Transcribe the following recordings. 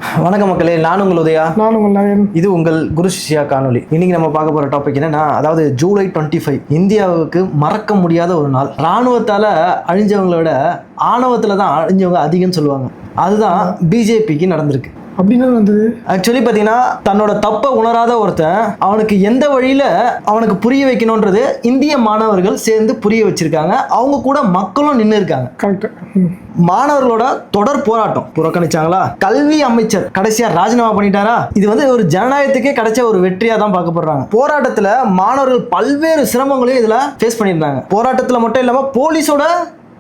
வணக்கம் மக்களே, நான் உங்கள் உதயா. நான் உங்கள் நயன். இது உங்கள் குரு சிஷ்யா காணொலி. இன்னைக்கு நம்ம பார்க்க போகிற டாபிக் என்னன்னா, அதாவது ஜூலை 25 இந்தியாவுக்கு மறக்க முடியாத ஒரு நாள். இராணுவத்தால் அழிஞ்சவங்களோட ஆணவத்தில் தான் அழிஞ்சவங்க அதிகம்னு சொல்லுவாங்க. அதுதான் பிஜேபிக்கு நடந்திருக்கு. அப்படின்னு வந்தது ஆக்சுவலி பார்த்தீங்கன்னா, தன்னோட தப்பை உணராத ஒருத்தன் அவனுக்கு எந்த வழியில் அவனுக்கு புரிய வைக்கணுன்றது இந்திய மாணவர்கள் சேர்ந்து புரிய வச்சிருக்காங்க. அவங்க கூட மக்களும் நின்று இருக்காங்க. கரெக்ட். மாணவர்களோட தொடர் போராட்டம் புறக்கணிச்சாங்களா? கல்வி அமைச்சர் கடைசியா ராஜினாமா பண்ணிட்டாரா? இது வந்து ஒரு ஜனநாயகத்துக்கே கிடைச்ச ஒரு வெற்றியா தான் பார்க்கப்படுறாங்க. போராட்டத்துல மாணவர்கள் பல்வேறு சிரமங்களையும் இதுல ஃபேஸ் பண்ணியிருந்தாங்க. போராட்டத்துல மட்டும் இல்லாம போலீஸோட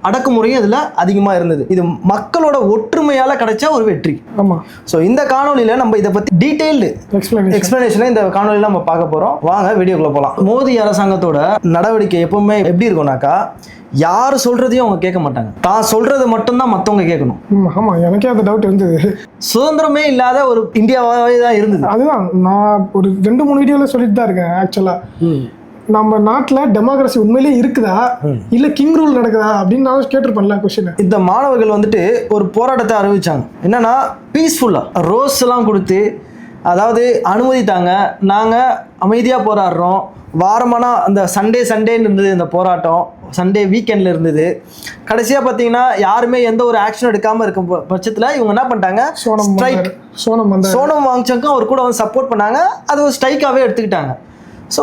அடக்குமுறையும் இதுல அதிகமா இருந்தது. இது மக்களோட ஒற்றுமையால கிடைச்ச ஒரு வெற்றி. ஆமா. சோ இந்த காணொலியில நம்ம இதை பத்தி டீடைல்டு எக்ஸ்பிளனேஷனை இந்த காணொலியில நம்ம பார்க்க போறோம். வாங்க வீடியோக்குள்ள போலாம். மோடி அரசாங்கத்தோட நடவடிக்கை எப்பவுமே எப்படி இருக்கும்னாக்கா, யாரு சொல்றதையும் அவங்க கேட்க மாட்டாங்க. தான் சொல்றது மட்டும்தான் மற்றவங்க கேட்கணும். ஆமா, எனக்கே அந்த டவுட் இருந்தது. சுதந்திரமே இல்லாத ஒரு இந்தியாவே தான் இருந்தது. அதுதான் நான் ஒரு 2-3 வீடியோல சொல்லிட்டு தான் இருக்கேன். ஆக்சுவலா நம்ம நாட்டில் டெமோக்ரஸி உண்மையிலேயே இருக்குதா இல்ல கிங் ரூல் நடக்குதா அப்படின்னு நான் கேட்டிருப்பேன்ல கொஸ்டின். இந்த மாணவர்கள் வந்துட்டு ஒரு போராட்டத்தை அறிவிச்சாங்க. என்னன்னா, பீஸ்ஃபுல்லா ரோஸ் எல்லாம் கொடுத்து, அதாவது அனுமதித்தாங்க, நாங்க அமைதியா போராடுறோம். வாரமான அந்த சண்டேன்னு இருந்தது இந்த போராட்டம். சண்டே வீக்கெண்டில் இருந்தது. கடைசியாக பார்த்தீங்கன்னா யாருமே எந்த ஒரு ஆக்ஷன் எடுக்காமல் இருக்கும் பட்சத்தில் இவங்க என்ன பண்ணிட்டாங்க, சோனம் வாங்சக்கும் அவர் கூட வந்து சப்போர்ட் பண்ணாங்க. அது ஒரு ஸ்ட்ரைக்காகவே எடுத்துக்கிட்டாங்க. ஸோ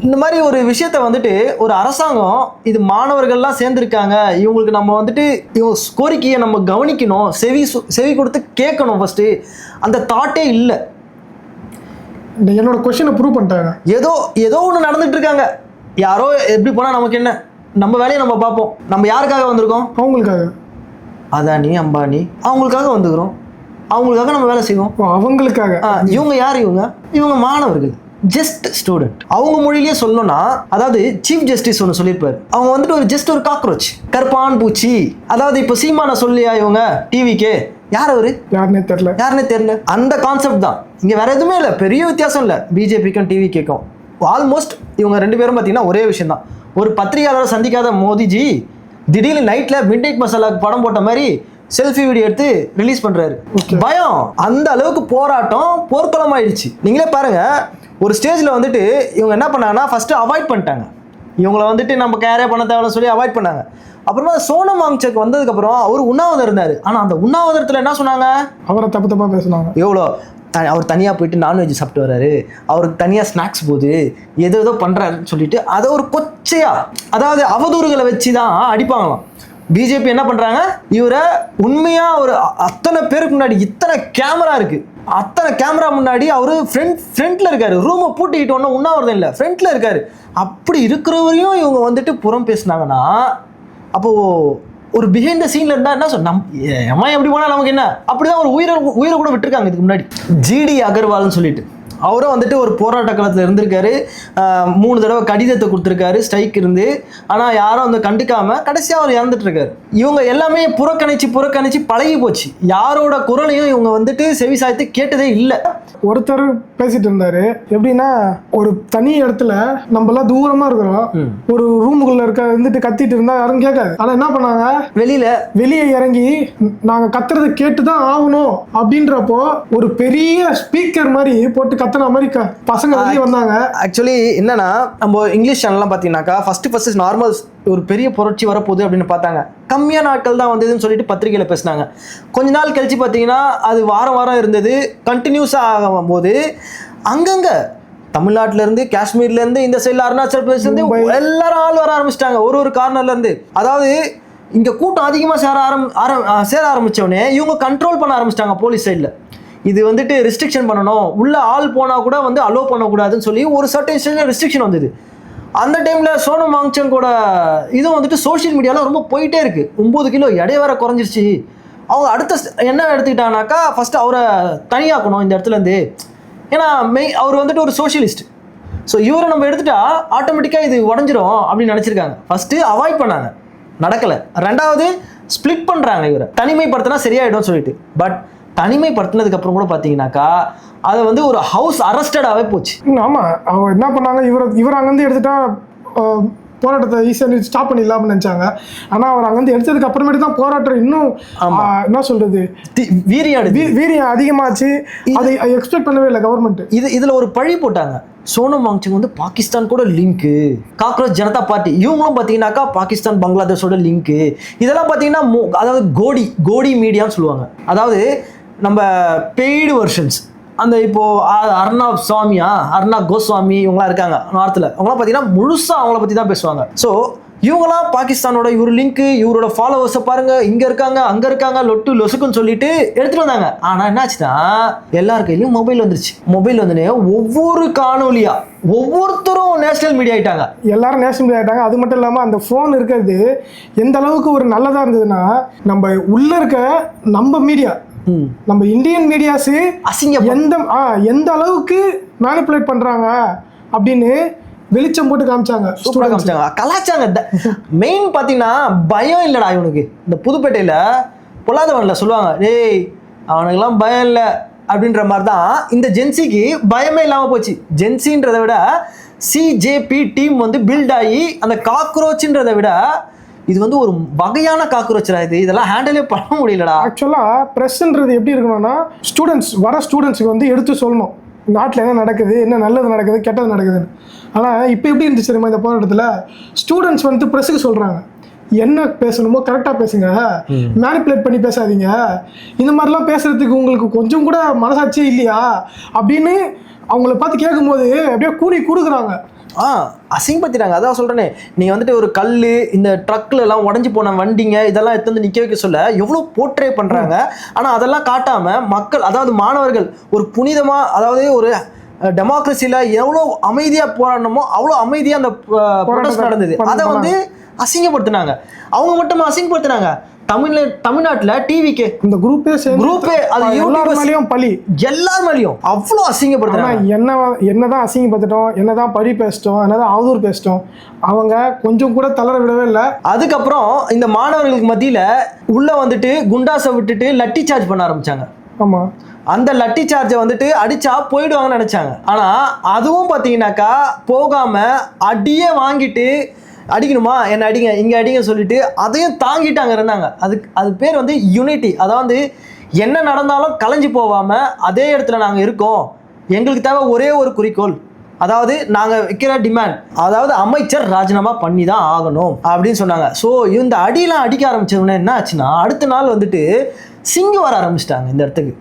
இந்த மாதிரி ஒரு விஷயத்த வந்துட்டு ஒரு அரசாங்கம், இது மாணவர்கள்லாம் சேர்ந்துருக்காங்க, இவங்களுக்கு நம்ம வந்துட்டு இவங்க கோரிக்கையை நம்ம கவனிக்கணும், செவி கொடுத்து கேட்கணும். ஃபஸ்ட்டு அந்த தாட்டே இல்லை. என்னோட கொஸ்டினை ப்ரூவ் பண்ணிட்டாங்க. ஏதோ ஒன்று நடந்துட்டு இருக்காங்க. யாரோ எப்படி போனால் நமக்கு என்ன, நம்ம வேலையை நம்ம பார்ப்போம். நம்ம யாருக்காக வந்திருக்கோம்? அவங்களுக்காக. அதானி அம்பானி அவங்களுக்காக வந்துக்கிறோம். அவங்களுக்காக நம்ம வேலை செய்வோம். அவங்களுக்காக. இவங்க யார்? இவங்க மாணவர்கள், ஜஸ்ட் ஸ்டூடெண்ட். அவங்க மொழியிலேயே சொல்லணும்னா, அதாவது சீஃப் ஜஸ்டிஸ் ஒன்று சொல்லியிருப்பாரு, அவங்க வந்துட்டு ஒரு காக்ரோச், கற்பான் பூச்சி. அதாவது இப்போ சீமான சொல்லியா இவங்க டிவிக்கு, யார் அவரு? யாருன்னே தெரியல. அந்த கான்செப்ட் தான் இங்க, வேற எதுவுமே இல்லை. பெரிய வித்தியாசம் இல்லை பிஜேபிக்கும் டிவிக்கும். ஆல்மோஸ்ட் இவங்க 2 பேரும் பார்த்தீங்கன்னா ஒரே விஷயம் தான். ஒரு பத்திரிகையாளரை சந்திக்காத மோடிஜி திடீர்னு நைட்ல மிட்நைட் மசாலாக்கு படம் போட்ட மாதிரி செல்ஃபி வீடியோ எடுத்து ரிலீஸ் பண்றாரு. பயம், அந்த அளவுக்கு போராட்டம் போர்க்களம் ஆயிடுச்சு. நீங்களே பாருங்க, ஒரு ஸ்டேஜில் வந்துட்டு இவங்க என்ன பண்ணாங்கன்னா, ஃபர்ஸ்ட் அவாய்ட் பண்ணிட்டாங்க. இவங்களை வந்துட்டு நம்ம கேரே பண்ண தேவைன்னு சொல்லி அவாய்ட் பண்ணாங்க. அப்புறமா சோனம் வாங்சக் வந்ததுக்கப்புறம் அவர் உண்ணாவிரதம் இருந்தார். ஆனால் அந்த உண்ணாவிரதத்தில் என்ன சொன்னாங்க, அவரை தப்பாக பேசினாங்க. எவ்வளோ அவர் தனியாக போயிட்டு நான்வெஜ் சாப்பிட்டு வர்றாரு, அவருக்கு தனியாக ஸ்நாக்ஸ் போகுது, ஏதோ பண்ணுறாருன்னு சொல்லிட்டு அதை ஒரு கொச்சையா, அதாவது அவதூறுகளை வச்சு தான் அடிப்பாங்களாம். பிஜேபி என்ன பண்ணுறாங்க, இவரை உண்மையாக ஒரு அத்தனை பேருக்கு முன்னாடி, இத்தனை கேமரா இருக்குது, அத்தனை கேமரா முன்னாடி அவர் ஃப்ரண்ட்ல இருக்காரு. ரூமை பூட்டிக்கிட்டு ஒன்றும் உண்ணாவிரதம் இல்லை, ஃப்ரண்ட்ல இருக்காரு. அப்படி இருக்கிறவரையும் இவங்க வந்துட்டு புறம் பேசினாங்கன்னா, அப்போ ஒரு பிஹைண்ட் த சீன்ல இருந்தா என்ன சொல், அம்மா எப்படி போனா நமக்கு என்ன, அப்படிதான் ஒரு உயிரை கூட விட்டுருக்காங்க. இதுக்கு முன்னாடி ஜிடி அகர்வால்னு சொல்லிட்டு அவரும் வந்துட்டு ஒரு போராட்ட காலத்தில் இருந்திருக்காரு. 3 தடவை கடிதத்தை கொடுத்துருக்காரு ஸ்ட்ரைக் இருந்து. ஆனால் யாரும் வந்து கண்டுக்காம கடைசியாக அவர் இறந்துட்டு இருக்காரு. இவங்க எல்லாமே புறக்கணிச்சு பழகி போச்சு. யாரோட குரலையும் இவங்க வந்துட்டு செவி சாய்த்து கேட்டதே இல்லை. ஒருத்தர் பேசிட்டு இருந்தாரு, எப்படின்னா ஒரு தனி இடத்துல நம்மளாம் தூரமா இருக்கிறோம், ஒரு ரூமுக்குள்ள இருந்துட்டு கத்திட்டு இருந்தா யாரும் கேட்காது. ஆனா என்ன பண்ணாங்க, வெளியே இறங்கி நாங்க கத்துறது கேட்டுதான் ஆகணும் அப்படின்றப்போ ஒரு பெரிய ஸ்பீக்கர் மாதிரி போட்டு கத்துன மாதிரி பசங்க வெளியே வந்தாங்க. ஆக்சுவலி என்னன்னா, நம்ம இங்கிலீஷ் சேனல்லாம் பார்த்தீங்கன்னாக்கா ஃபர்ஸ்ட் நார்மல் ஒரு பெரிய புரட்சி வரப்போகுது அப்படின்னு பார்த்தாங்க. கம்மியான நாட்கள் தான் வந்ததுன்னு சொல்லிட்டு பத்திரிகையில் பேசினாங்க. கொஞ்ச நாள் கழிச்சு பார்த்தீங்கன்னா அது வாரம் இருந்தது. கண்டினியூஸாக ஆகும்போது அங்கங்கே தமிழ்நாட்டிலேருந்து, காஷ்மீர்லேருந்து, இந்த சைடில் அருணாச்சல் பிரதேஷ்லேருந்து எல்லாரும் ஆள் வர ஆரம்பிச்சிட்டாங்க. ஒரு கார்னர்லேருந்து. அதாவது இங்கே கூட்டம் அதிகமாக சேர ஆரம்பித்தோடனே இவங்க கண்ட்ரோல் பண்ண ஆரம்பிச்சிட்டாங்க போலீஸ் சைடில். இது வந்துட்டு ரெஸ்ட்ரிக்ஷன் பண்ணணும், உள்ள ஆள் போனால் கூட வந்து அலோவ் பண்ணக்கூடாதுன்னு சொல்லி ஒரு சர்டன் ஸ்டேஜில் ரெஸ்ட்ரிக்ஷன் வந்தது. அந்த டைமில் சோனம் வாங்சங்கோட இதுவும் வந்துட்டு சோஷியல் மீடியாவில் ரொம்ப போயிட்டே இருக்குது. 9 கிலோ எடை வேற குறைஞ்சிருச்சு. அவங்க அடுத்த என்ன எடுத்துக்கிட்டாங்கனாக்கா, ஃபஸ்ட்டு அவரை தனியாக்கணும் இந்த இடத்துலேருந்து. ஏன்னா அவர் வந்துட்டு ஒரு சோஷியலிஸ்ட். ஸோ இவரை நம்ம எடுத்துட்டா ஆட்டோமேட்டிக்காக இது உடஞ்சிரும் அப்படின்னு நினச்சிருக்காங்க. ஃபஸ்ட்டு அவாய்ட் பண்ணாங்க, நடக்கலை. 2வது ஸ்பிளிட் பண்ணுறாங்க, இவரை தனிமைப்படுத்தினா சரியாயிடும் சொல்லிட்டு. பட் தனிமைப்படுத்தினதுக்கு அப்புறம் கூட பார்த்தீங்கன்னாக்கா அதை வந்து ஒரு ஹவுஸ் அரெஸ்டடாகவே போச்சு. ஆமாம், அவங்க என்ன பண்ணாங்க, இவர் அங்கேருந்து எடுத்துட்டா போராட்டத்தை ஈஸியாக ஸ்டாப் பண்ணிடலாம் அப்படின்னு நினச்சாங்க. ஆனால் அவர் அங்கேருந்து எடுத்ததுக்கு அப்புறமேட்டு தான் போராட்டம் இன்னும் என்ன சொல்றது வீரியம் அதிகமாச்சு. அதை எக்ஸ்பெக்ட் பண்ணவே இல்லை கவர்மெண்ட். இதில் ஒரு பழி போட்டாங்க. சோனம் வாங்சுக் வந்து பாகிஸ்தான் கூட லிங்க்கு, காக்ரோச் ஜனதா பார்ட்டி இவங்களும் பார்த்தீங்கன்னாக்கா பாகிஸ்தான் பங்களாதேஷோட லிங்க்கு. இதெல்லாம் பார்த்தீங்கன்னா அதாவது கோடி மீடியான்னு சொல்லுவாங்க. அதாவது நம்ம பெய்டு வெர்ஷன்ஸ். அந்த இப்போ அர்ணாப் கோஸ்வாமி இவங்களாம் இருக்காங்க நார்த்தில், அவங்களாம் பார்த்தீங்கன்னா முழுசாக அவங்கள பற்றி தான் பேசுவாங்க. ஸோ இவங்களாம் பாகிஸ்தானோட இவர் லிங்க்கு, இவரோட ஃபாலோவர்ஸை பாருங்க, இங்கே இருக்காங்க அங்கே இருக்காங்க லொட்டு லொசுக்குன்னு சொல்லிட்டு எடுத்துட்டு வந்தாங்க. ஆனால் என்னாச்சுன்னா எல்லார் கையிலையும் மொபைல் வந்துருச்சு. மொபைல் வந்துனே ஒவ்வொரு காணொலியா ஒவ்வொருத்தரும் நேஷனல் மீடியா ஆயிட்டாங்க. எல்லாரும் நேஷனல் மீடியா ஆயிட்டாங்க. அது மட்டும் இல்லாமல் அந்த ஃபோன் இருக்கிறது எந்த அளவுக்கு ஒரு நல்லதாக இருந்ததுன்னா, நம்ம உள்ள இருக்க நம்ம மீடியா, நம்ம இந்தியன் மீடியாஸ் எந்த அளவுக்கு மேனிபுலேட் பண்றாங்க அப்படின்னு வெளிச்சம் போட்டு காமிச்சாங்க, கலாச்சாங்க. மெயின் பார்த்தீங்கன்னா பயம் இல்லடா இவனுக்கு. இந்த புதுப்பேட்டையில் பொல்லாதவன்ல சொல்லுவாங்க, டேய் அவனுக்கெல்லாம் பயம் இல்லை அப்படின்ற மாதிரி தான் இந்த ஜென்சிக்கு பயமே இல்லாமல் போச்சு. ஜென்சின்றதை விட சிஜேபி டீம் வந்து பில்ட் ஆகி அந்த காக்ரோச்ன்றதை விட இது வந்து ஒரு வகையான காக்ரோச்சரா இது. இதெல்லாம் ஹேண்டிலே பண்ண முடியலடா. ஆக்சுவலாக ப்ரெஸ்ன்றது எப்படி இருக்கணும்னா, ஸ்டூடெண்ட்ஸுக்கு வந்து எடுத்து சொல்லணும் நாட்டில் என்ன நடக்குது, என்ன நல்லது நடக்குது கெட்டது நடக்குதுன்னு. ஆனால் இப்போ எப்படி இருந்துச்சு தெரியுமா, இந்த போராட்டத்தில் ஸ்டூடெண்ட்ஸ் வந்து ப்ரெஸ்ஸுக்கு சொல்கிறாங்க, என்ன பேசணுமோ கரெக்டாக பேசுங்க, மேனிப்புலேட் பண்ணி பேசாதீங்க, இந்த மாதிரிலாம் பேசுறதுக்கு உங்களுக்கு கொஞ்சம் கூட மனசாட்சியே இல்லையா அப்படின்னு அவங்கள பார்த்து கேட்கும்போது அப்படியே கூடி கொடுக்குறாங்க. அசிங்கப்படுத்திட்டாங்க. அதான் சொல்கிறேனே, நீங்கள் வந்துட்டு ஒரு கல் இந்த ட்ரக்கில் எல்லாம் உடஞ்சி போன வண்டிங்க இதெல்லாம் எடுத்து வந்து நிற்க வைக்க சொல்ல எவ்வளோ போர்ட்ரே பண்ணுறாங்க. ஆனால் அதெல்லாம் காட்டாமல் மக்கள், அதாவது மாணவர்கள் ஒரு புனிதமாக, அதாவது ஒரு டெமோக்ரஸியில் எவ்வளோ அமைதியாக போராடணுமோ அவ்வளோ அமைதியாக அந்த ப்ரொடெஸ்ட் நடந்தது. அதை வந்து அசிங்கப்படுத்தினாங்க. அவங்க மட்டும் அசிங்கப்படுத்தினாங்க. தமிழ்நாட்டில் டிவிக்கு இந்த குரூப்பே அது எல்லாரும் பழி, எல்லார் மேலேயும் அவ்வளோ அசிங்கப்படுத்துறாங்க. என்னதான் அசிங்கப்படுத்திட்டோம், என்னதான் பழி பேசிட்டோம், என்னதான் அவதூறு பேசிட்டோம், அவங்க கொஞ்சம் கூட தளர விடவே இல்லை. அதுக்கப்புறம் இந்த மாணவர்களுக்கு மத்தியில் உள்ள வந்துட்டு குண்டாசை விட்டுட்டு லட்டி சார்ஜ் பண்ண ஆரம்பிச்சாங்க. ஆமா, அந்த லட்டி சார்ஜை வந்துட்டு அடிச்சா போயிடுவாங்கன்னு நினைச்சாங்க. ஆனா அதுவும் பார்த்தீங்கன்னாக்கா போகாம அடியே வாங்கிட்டு, அடிக்கணுமா என்ன அடிங்க இங்கே அடிங்க சொல்லிட்டு அதையும் தாங்கிட்டு அங்கே இருந்தாங்க. அது பேர் வந்து யூனிட்டி. அதாவது என்ன நடந்தாலும் கலைஞ்சு போகாமல் அதே இடத்துல நாங்கள் இருக்கோம், எங்களுக்கு தேவை ஒரே ஒரு குறிக்கோள், அதாவது நாங்கள் வைக்கிற டிமாண்ட், அதாவது அமைச்சர் ராஜினாமா பண்ணி தான் ஆகணும் அப்படின்னு சொன்னாங்க. ஸோ இந்த அடியெல்லாம் அடிக்க ஆரம்பிச்சதுன்னா என்ன ஆச்சுன்னா, அடுத்த நாள் வந்துட்டு சிங்கு வர ஆரம்பிச்சிட்டாங்க இந்த இடத்துக்கு.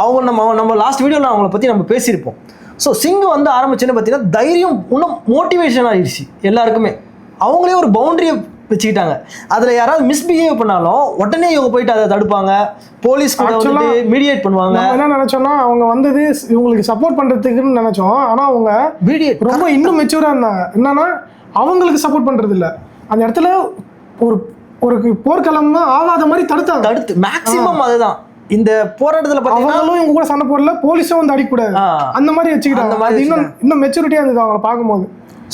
அவங்க நம்ம லாஸ்ட் வீடியோவில் அவங்கள பற்றி நம்ம பேசியிருப்போம். ஸோ சிங்கு வந்து ஆரம்பிச்சோன்னு பார்த்தீங்கன்னா தைரியம் இன்னும் மோட்டிவேஷன் ஆகிடுச்சு எல்லாருக்குமே. அவங்களே ஒரு பவுண்டரியை வச்சுக்கிட்டாங்க. அதில் யாராவது மிஸ்பிஹேவ் பண்ணாலும் உடனே இவங்க போயிட்டு அதை தடுப்பாங்க, போலீஸ் கூட வந்துட்டு மீடியேட் பண்ணுவாங்க. என்ன நினைச்சோம்னா அவங்க வந்தது இவங்களுக்கு சப்போர்ட் பண்ணுறதுக்குன்னு நினைச்சோம். ஆனால் அவங்க மீடியேட் ரொம்ப இன்னும் மெச்சூராக இருந்தாங்க. என்னன்னா அவங்களுக்கு சப்போர்ட் பண்ணுறது இல்லை, அந்த இடத்துல ஒரு போர்க்களம்னா ஆகாத மாதிரி தடுத்து மேக்சிமம் அதுதான் இந்த போராட்டத்தில் பார்த்தீங்கன்னா இவங்க கூட சண்டை போடல, போலீஸும் வந்து அடிக்கக்கூடாது அந்த மாதிரி வச்சுக்கிட்டாங்க. இன்னும் மெச்சூரிட்டியாக இருந்தது அவங்களை பார்க்கும்போது.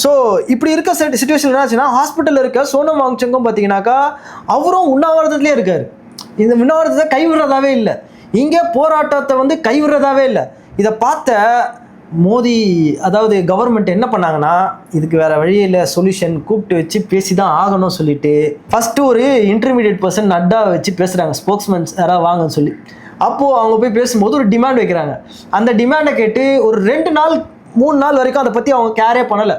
ஸோ இப்படி இருக்க சிச்சுவேஷன் என்னாச்சுன்னா, ஹாஸ்பிட்டலில் இருக்க சோனம் வாங்சுக்கும் பார்த்தீங்கன்னாக்கா அவரும் உண்ணாவிரதத்துலேயே இருக்கார். இந்த உண்ணாவிரதத்தை கைவிடுறதாவே இல்லை, இங்கே போராட்டத்தை வந்து கைவிடுறதாவே இல்லை. இதை பார்த்த மோடி, அதாவது கவர்மெண்ட் என்ன பண்ணாங்கன்னா, இதுக்கு வேற வழியே இல்லை, சொல்யூஷன் கூப்பிட்டு வச்சு பேசி தான் ஆகணும்னு சொல்லிட்டு ஃபஸ்ட்டு ஒரு இன்டர்மீடியட் பர்சன் நட்டா வச்சு பேசுகிறாங்க, ஸ்போக்ஸ்மேன்ஸ் யாராவது வாங்கன்னு சொல்லி. அப்போது அவங்க போய் பேசும்போது ஒரு டிமாண்ட் வைக்கிறாங்க. அந்த டிமாண்டை கேட்டு ஒரு 2 நாள் 3 நாள் வரைக்கும் அதை பற்றி அவங்க கேரே பண்ணலை.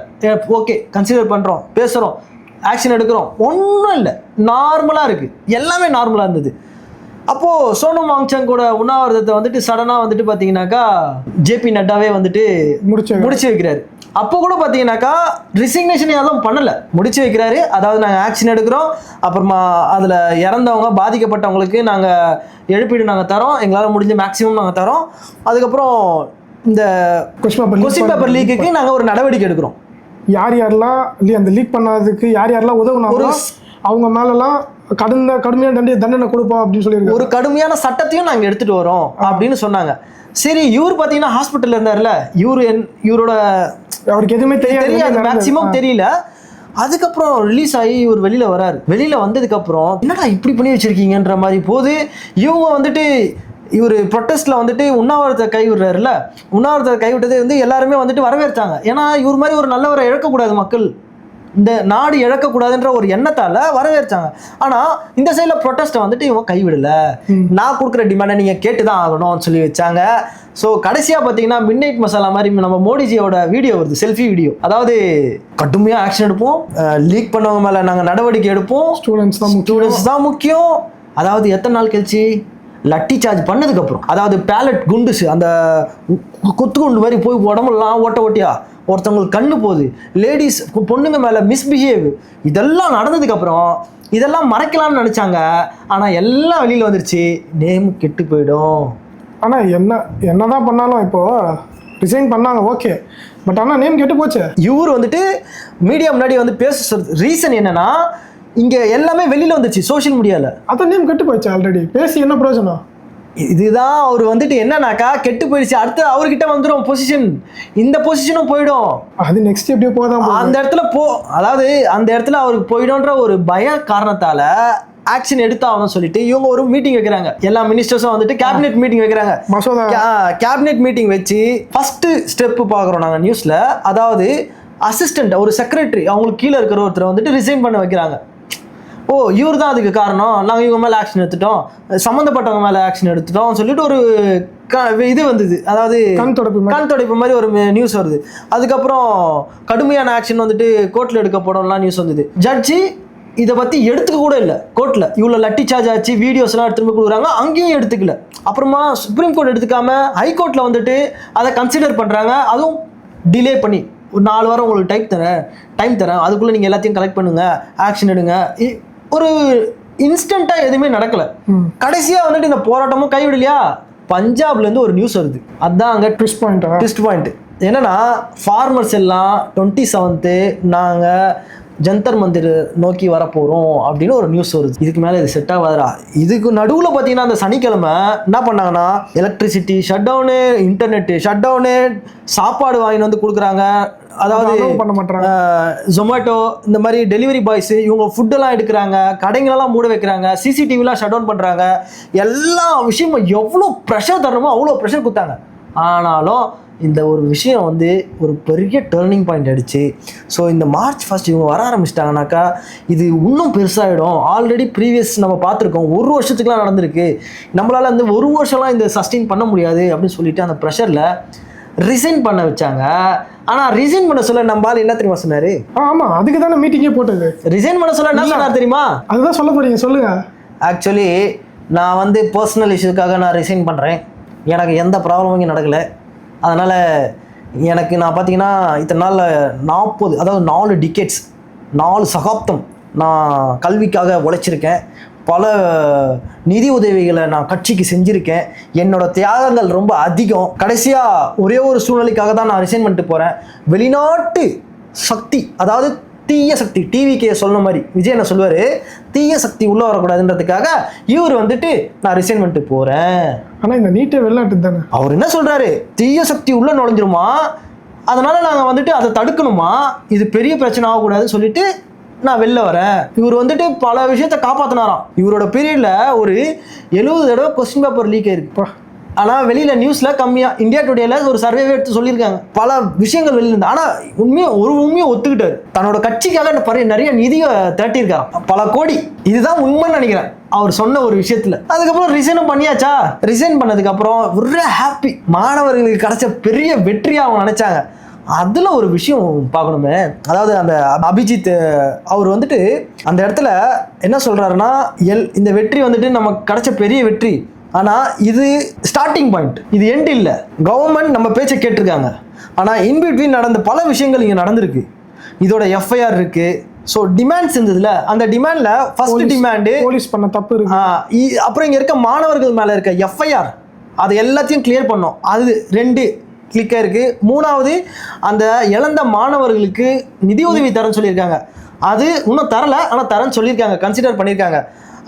ஓகே கன்சிடர் பண்ணுறோம், பேசுகிறோம், ஆக்ஷன் எடுக்கிறோம், ஒன்றும் இல்லை, நார்மலாக இருக்குது, எல்லாமே நார்மலாக இருந்தது. அப்போது சோனம் வாங்சுக் கூட உண்ணாவிரதத்தை வந்துட்டு சடனாக வந்துட்டு பார்த்தீங்கன்னாக்கா ஜேபி நட்டாவே வந்துட்டு முடிச்சு வைக்கிறாரு. அப்போ கூட பார்த்தீங்கன்னாக்கா ரிசிக்னேஷன் எதுவும் பண்ணலை, முடிச்சு வைக்கிறாரு. அதாவது நாங்கள் ஆக்ஷன் எடுக்கிறோம், அப்புறமா அதில் இறந்தவங்க பாதிக்கப்பட்டவங்களுக்கு நாங்கள் இழப்பீடு நாங்கள் தரோம், எங்களால் முடிஞ்ச மேக்ஸிமம் நாங்கள் தரோம். அதுக்கப்புறம் இந்த கொஸ்டின் பேப்பர் லீக்குக்கு நாங்கள் ஒரு நடவடிக்கை எடுக்கிறோம். யார் யாரெல்லாம் அந்த லீக் பண்ணதுக்கு யார் யாரெல்லாம் உதவுனாங்களோ அவங்க மேலெல்லாம் கடுமையான தண்டனை கொடுப்போம் அப்படின்னு சொல்லி ஒரு கடுமையான சட்டத்தையும் நாங்கள் எடுத்துகிட்டு வரோம் அப்படின்னு சொன்னாங்க. சரி, இவர் பார்த்தீங்கன்னா ஹாஸ்பிட்டலில் இருந்தார்ல, இவரோட அவருக்கு எதுவுமே தெரியாது, மேக்ஸிமம் தெரியல. அதுக்கப்புறம் ரிலீஸ் ஆகி இவர் வெளியில் வராரு. வெளியில் வந்ததுக்கப்புறம் என்னடா இப்படி பண்ணி வச்சுருக்கீங்கன்ற மாதிரி போது இவங்க வந்துட்டு இவர் ப்ரொட்டஸ்ட்டில் வந்துட்டு உண்ணாவிரதத்தை கைவிடுறாருல, உண்ணாவிரதத்தை கைவிட்டது வந்து எல்லாருமே வந்துட்டு வரவேற்றாங்க. ஏன்னா இவர் மாதிரி ஒரு நல்லவரை இழக்கக்கூடாது மக்கள் இந்த நாடு இழக்கக்கூடாதுன்ற ஒரு எண்ணத்தால் வரவேற்றாங்க. ஆனால் இந்த சைடில் ப்ரொட்டஸ்ட்டை வந்துட்டு இவங்க கைவிடலை. நான் கொடுக்குற டிமாண்டை நீங்கள் கேட்டு தான் ஆகணும்னு சொல்லி வச்சாங்க. ஸோ கடைசியாக பார்த்தீங்கன்னா மிட் நைட் மசாலா மாதிரி நம்ம மோடிஜியோட வீடியோ வருது, செல்ஃபி வீடியோ. அதாவது கடுமையாக ஆக்ஷன் எடுப்போம், லீக் பண்ணவங்க மேலே நாங்கள் நடவடிக்கை எடுப்போம், ஸ்டூடெண்ட்ஸ் தான் முக்கியம். அதாவது எத்தனை நாள் கழிச்சு லட்டி சார்ஜ் பண்ணதுக்கப்புறம், அதாவது பேலட் குண்டுஸ் அந்த குத்து குண்டு மாதிரி போய் உடம்புலாம் ஓட்டியா ஒருத்தவங்களுக்கு கண்ணு போகுது, லேடிஸ் பொண்ணுங்க மேலே மிஸ்பிஹேவ், இதெல்லாம் நடந்ததுக்கப்புறம் இதெல்லாம் மறைக்கலாம்னு நினச்சாங்க. ஆனால் எல்லாம் வெளியில் வந்துருச்சு, நேம் கெட்டு போயிடும். ஆனால் என்னதான் பண்ணாலும் இப்போது ரிசைன் பண்ணாங்க ஓகே, பட் ஆனால் நேம் கெட்டு போச்சு. இவர் வந்துட்டு மீடியா முன்னாடி வந்து பேச ரீசன் என்னன்னா, இங்கே எல்லாமே வெளியில் வந்துச்சு சோஷியல் மீடியாவில். அதான் நேம் கெட்டு போயிடுச்சு ஆல்ரெடி, பேசி என்ன பிரயோஜனம்? இதுதான் அவர் வந்துட்டு என்னன்னாக்கா கெட்டு போயிடுச்சு, அடுத்து அவர்கிட்ட வந்துடும் பொசிஷன், இந்த பொசிஷனும் போயிடும். அது நெக்ஸ்ட் எப்படியோ போதான் அந்த இடத்துல அதாவது அந்த இடத்துல அவருக்கு போயிடும்ன்ற ஒரு பய காரணத்தால ஆக்ஷன் எடுத்தாகணும்னு சொல்லிட்டு இவங்க ஒரு மீட்டிங் வைக்கிறாங்க. எல்லா மினிஸ்டர்ஸும் வந்துட்டு கேபினெட் மீட்டிங் வைக்கிறாங்க. கேபினெட் மீட்டிங் வச்சு ஃபர்ஸ்ட் ஸ்டெப் பார்க்குறோம் நாங்கள் நியூஸில். அதாவது அசிஸ்டன்ட், ஒரு செக்ரட்டரி, அவங்களுக்கு கீழே இருக்கிற ஒருத்தரை வந்துட்டு ரிசைன் பண்ண வைக்கிறாங்க. ஓ இவர் தான் அதுக்கு காரணம், நாங்கள் இவங்க மேலே ஆக்ஷன் எடுத்துட்டோம், சம்மந்தப்பட்டவங்க மேலே ஆக்ஷன் எடுத்துட்டோம் சொல்லிட்டு ஒரு இது வந்தது. அதாவது கண் துடைப்பு மாதிரி ஒரு நியூஸ் வருது. அதுக்கப்புறம் கடுமையான ஆக்ஷன் வந்துட்டு கோர்ட்டில் எடுக்கப்படலாம் நியூஸ் வந்தது. ஜட்ஜி இதை பற்றி எடுத்துக்க கூட இல்லை கோர்ட்டில். இவ்வளோ லட்டி சார்ஜ் ஆச்சு, வீடியோஸ்லாம் எடுத்துகிட்டு கொடுக்குறாங்க, அங்கேயும் எடுத்துக்கல. அப்புறமா சுப்ரீம் கோர்ட் எடுத்துக்காம ஹைகோர்ட்டில் வந்துட்டு அதை கன்சிடர் பண்ணுறாங்க. அதுவும் டிலே பண்ணி ஒரு 4 வாரம் உங்களுக்கு டைம் தரேன், அதுக்குள்ளே நீங்கள் எல்லாத்தையும் கலெக்ட் பண்ணுங்கள், ஆக்ஷன் எடுங்க. ஒரு இன்ஸ்டண்ட்டாக எதுவுமே நடக்கலை. கடைசியாக வந்துட்டு இந்த போராட்டமும் கைவிடலையா, பஞ்சாப்லேருந்து ஒரு நியூஸ் வருது. அதுதான் அங்கே ட்விஸ்ட் பாயிண்ட் என்னன்னா, ஃபார்மர்ஸ் எல்லாம் 27 நாங்கள் ஜந்தர் மந்திர் நோக்கி வரப்போகிறோம் அப்படின்னு ஒரு நியூஸ் வருது. இதுக்கு மேலே இது செட் ஆகாதா? இதுக்கு நடுவில் பார்த்தீங்கன்னா அந்த சனிக்கிழமை என்ன பண்ணாங்கன்னா, electricity shut down, internet shut down, சாப்பாடு வாங்கிட்டு வந்து கொடுக்குறாங்க. அதாவது பண்ண மாட்டாங்க. ஜொமேட்டோ இந்த மாதிரி டெலிவரி பாய்ஸ் இவங்க ஃபுட்டெல்லாம் எடுக்கிறாங்க, கடைங்களெல்லாம் மூட வைக்கிறாங்க, சிசிடிவிலாம் ஷட் டவுன் பண்ணுறாங்க. எல்லா விஷயமும் எவ்வளோ ப்ரெஷர் தரணுமோ அவ்வளோ ப்ரெஷர் கொடுத்தாங்க. ஆனாலும் இந்த ஒரு விஷயம் வந்து ஒரு பெரிய டேர்னிங் பாயிண்ட் ஆகிடுச்சு. ஸோ இந்த மார்ச் 1 இவங்க வர ஆரம்பிச்சிட்டாங்கனாக்கா இது இன்னும் பெருசாகிடும். ஆல்ரெடி ப்ரீவியஸ் நம்ம பார்த்துருக்கோம், 1 வருஷத்துக்குலாம் நடந்திருக்கு, நம்மளால் வந்து 1 வருஷம்லாம் இந்த சஸ்டெயின் பண்ண முடியாது அப்படின்னு சொல்லிட்டு அந்த ப்ரெஷரில் ரிசைன் பண்ண வச்சாங்க. ஆனால் ரிசைன் பண்ண சொல்ல நம்மளால என்ன தெரியுமா சொன்னார்? ஆமாம், அதுக்கு தானே மீட்டிங்கே போட்டது. ரிசைன் பண்ண சொல்ல என்ன சொன்னார் தெரியுமா? அதுதான் சொல்ல போறீங்க, சொல்லுங்க. ஆக்சுவலி நான் வந்து பர்சனல் இஷ்யூக்காக நான் ரிசைன் பண்ணுறேன், எனக்கு எந்த ப்ராப்ளமும் இங்கே நடக்கலை. அதனால் எனக்கு நான் பார்த்தீங்கன்னா இத்தனை நாளில் 40, அதாவது 4 டிகேட்ஸ், 4 சகாப்தம் நான் கல்விக்காக உழைச்சிருக்கேன், பல நிதி உதவிகளை நான் கட்சிக்கு செஞ்சுருக்கேன், என்னோட தியாகங்கள் ரொம்ப அதிகம். கடைசியாக ஒரே ஒரு சூழ்நிலைக்காக தான் நான் ரிசைன் பண்ணிட்டு போகிறேன். வெளிநாட்டு சக்தி, அதாவது தீய சக்தி, டிவிக்கே சொன்ன மாதிரி விஜய் என்ன சொல்லுவார், தீய சக்தி உள்ளே வரக்கூடாதுன்றதுக்காக இவர் வந்துட்டு நான் ரிசைன் பண்ணிட்டு போகிறேன். ஆனால் இந்த நீட்டே வெளிநாட்டு தானே. அவர் என்ன சொல்கிறாரு, தீய சக்தி உள்ளே நுழைஞ்சிருமா, அதனால் நாங்கள் வந்துட்டு அதை தடுக்கணுமா, இது பெரிய பிரச்சனை ஆகக்கூடாதுன்னு சொல்லிட்டு நான் வெளில வரேன். இவர் வந்துட்டு பல விஷயத்த காப்பாற்றினாராம். இவரோட பீரியடில் ஒரு 70 தடவை கொஸ்டின் பேப்பர் லீக் ஆயிருக்குப்பா. ஆனால் வெளியில் நியூஸில் கம்மியாக, இந்தியா டுடேல ஒரு சர்வேவே எடுத்து சொல்லியிருக்காங்க, பல விஷயங்கள் வெளியில் இருந்து. ஆனால் உண்மையை ஒத்துக்கிட்டாரு, தன்னோட கட்சிக்காக நிறைய நிதியை திரட்டியிருக்காரு, பல கோடி. இதுதான் உண்மைன்னு நினைக்கிறேன் அவர் சொன்ன ஒரு விஷயத்தில். அதுக்கப்புறம் ரிசைனும் பண்ணியாச்சா. ரிசைன் பண்ணதுக்கப்புறம் ஒரு ஹாப்பி, மாணவர்களுக்கு கிடைச்ச பெரிய வெற்றியாக அவங்க நினச்சாங்க. அதில் ஒரு விஷயம் பார்க்கணுமே, அதாவது அந்த அபிஜித் அவர் வந்துட்டு அந்த இடத்துல என்ன சொல்கிறாருன்னா, இந்த வெற்றி வந்துட்டு நமக்கு கிடைச்ச பெரிய வெற்றி, ஆனால் இது ஸ்டார்டிங் பாயிண்ட், இது எண்ட் இல்லை. கவர்மெண்ட் நம்ம பேச்சை கேட்டிருக்காங்க, ஆனால் இன்பிட்வீன் நடந்த பல விஷயங்கள் இங்கே நடந்திருக்கு. இதோட எஃப்ஐஆர் இருக்குது. ஸோ டிமாண்ட்ஸ் இருந்ததுல, அந்த டிமாண்டில் ஃபர்ஸ்ட் டிமாண்டு போலீஸ் பண்ண தப்பு இருக்கு. அப்புறம் இங்கே இருக்க மாணவர்கள் மேலே இருக்க எஃப்ஐஆர் அது எல்லாத்தையும் கிளியர் பண்ணோம். அது 2 கிளிக்காக இருக்குது. 3வது அந்த இழந்த மாணவர்களுக்கு நிதி உதவி தரேன்னு சொல்லியிருக்காங்க. அது இன்னும் தரலை, ஆனால் தரேன்னு சொல்லியிருக்காங்க, கன்சிடர் பண்ணியிருக்காங்க.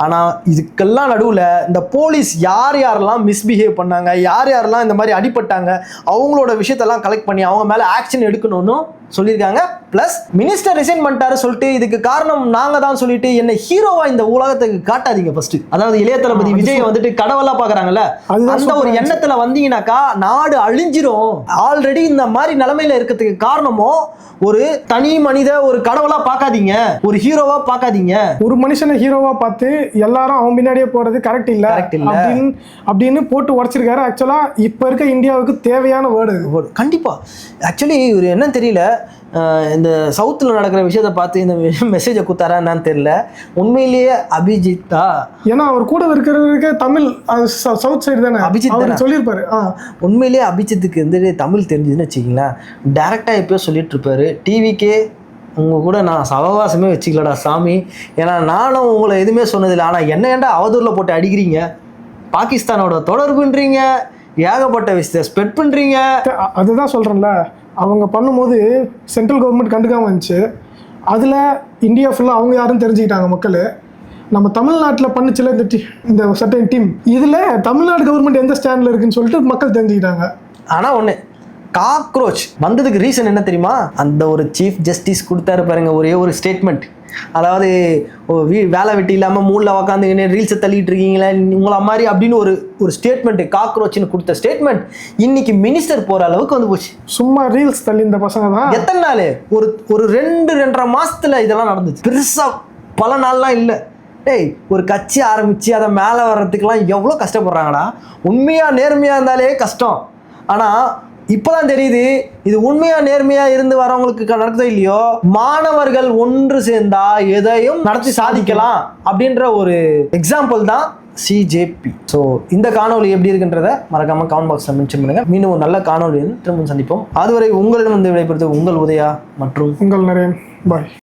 ஆனால் இதுக்கெல்லாம் நடுவில் இந்த போலீஸ் யார் யாரெல்லாம் மிஸ்பிஹேவ் பண்ணாங்க, யார் யாரெல்லாம் இந்த மாதிரி அடிபட்டாங்க, அவங்களோட விஷயத்தெல்லாம் கலெக்ட் பண்ணி அவங்க மேலே ஆக்ஷன் எடுக்கணும்னு சொல்லியிருக்காங்க. ப்ளஸ் மினிஸ்டர் ரிசைன் பண்ணிட்டாரு சொல்லிட்டு இதுக்கு காரணம் நாங்க தான் சொல்லிட்டு என்ன ஹீரோவா இந்த உலகத்துக்கு காட்டாதீங்க ஃபர்ஸ்ட். அதாவது இளைய தளபதி விஜய் வந்துட்டு கடவுளா பாக்குறாங்கல்ல, அந்த ஒரு எண்ணத்துல வந்தீங்கன்னாக்கா நாடு அழிஞ்சிரும். ஆல்ரெடி இந்த மாதிரி நிலைமையில இருக்கிறதுக்கு காரணமும் ஒரு தனி மனித ஒரு கடவுளா பார்க்காதீங்க, ஒரு ஹீரோவா பார்க்காதீங்க. ஒரு மனுஷனை ஹீரோவா பார்த்து எல்லாரும் அவன் பின்னாடியே போறது கரெக்ட் இல்ல அப்படின்னு போட்டு உடைச்சிருக்காரு. ஆக்சுவலா இப்ப இருக்க இந்தியாவுக்கு தேவையான வேர்டு கண்டிப்பா. ஆக்சுவலி ஒரு என்னன்னு தெரியல, இந்த சவுத்தில் நடக்கிற விஷயத்தை பார்த்து இந்த மெசேஜை குத்தாரா என்னன்னு தெரியல. உண்மையிலேயே அபிஜித்தா, ஏன்னா அவர் கூட இருக்கிறவருக்கு தமிழ் சவுத் சைடு தானே அபிஜித் சொல்லியிருப்பாரு. உண்மையிலேயே அபிஜித்துக்கு வந்து தமிழ் தெரிஞ்சதுன்னு வச்சுக்கலாம், டேரெக்டாக எப்பயோ சொல்லிட்டு இருப்பாரு, டிவிக்கே உங்கள் கூட நான் சவகாசமே வச்சுக்கலடா சாமி, ஏன்னா நானும் உங்களை எதுவுமே சொன்னதில்லை, ஆனால் என்ன ஏன்டா அவதூறில் போட்டு அடிக்கிறீங்க, பாகிஸ்தானோட தொடர்புன்றீங்க, ஏகப்பட்ட விஷயத்தை ஸ்ப்ரெட் பண்ணுறீங்க. அதுதான் சொல்கிறேன்ல, அவங்க பண்ணும்போது சென்ட்ரல் கவர்மெண்ட் கண்டுக்காமல் இருந்துச்சு. அதில் இந்தியா ஃபுல்லாக அவங்க யாருன்னு தெரிஞ்சுக்கிட்டாங்க மக்கள். நம்ம தமிழ்நாட்டில் பண்ணுச்சுல இந்த சர்டன் டீம், இதில் தமிழ்நாடு கவர்மெண்ட் எந்த ஸ்டாண்டில் இருக்குன்னு சொல்லிட்டு மக்கள் தெரிஞ்சுக்கிட்டாங்க. ஆனால் ஒன்று, காக்ரோச் வந்ததுக்கு ரீசன் என்ன தெரியுமா? அந்த ஒரு சீஃப் ஜஸ்டிஸ் கொடுத்தாரு பாருங்க ஒரே ஒரு ஸ்டேட்மெண்ட். அதாவது வேலை வெட்டி இல்லாமல் மூணில் உக்காந்துக்கின்னு ரீல்ஸை தள்ளிட்டு இருக்கீங்களா உங்கள மாதிரி அப்படின்னு ஒரு ஸ்டேட்மெண்ட், காக்ரோச்னு கொடுத்த ஸ்டேட்மெண்ட் இன்னைக்கு மினிஸ்டர் போகிற அளவுக்கு வந்து போச்சு. சும்மா ரீல்ஸ் தள்ளி இந்த பசங்க தான் எத்தனை நாள், ஒரு 2-2.5 மாசத்துல இதெல்லாம் நடந்துச்சு. பெருசாக பல நாள்லாம் இல்லை. டேய், ஒரு கட்சி ஆரம்பித்து அதை மேலே வர்றதுக்கெல்லாம் எவ்வளோ கஷ்டப்படுறாங்கடா. உண்மையாக நேர்மையாக இருந்தாலே கஷ்டம். ஆனால் இப்போதான் தெரியுது இது உண்மையா நேர்மையா இருந்து வரவங்களுக்கு நடக்குதோ இல்லையோ, மாணவர்கள் ஒன்று சேர்ந்தா எதையும் நடத்தி சாதிக்கலாம் அப்படின்ற ஒரு எக்ஸாம்பிள் தான் சிஜேபி. ஸோ இந்த காணொலி எப்படி இருக்குன்றத மறக்காம கமெண்ட் பாக்ஸ்ல மென்ஷன் பண்ணுங்க. மீண்டும் ஒரு நல்ல காணொலியில் திரும்ப சந்திப்போம். அதுவரை உங்களிடம் வந்து விடைபெறுவது உங்கள் உதயா மற்றும் உங்கள் நரேன். பாய்.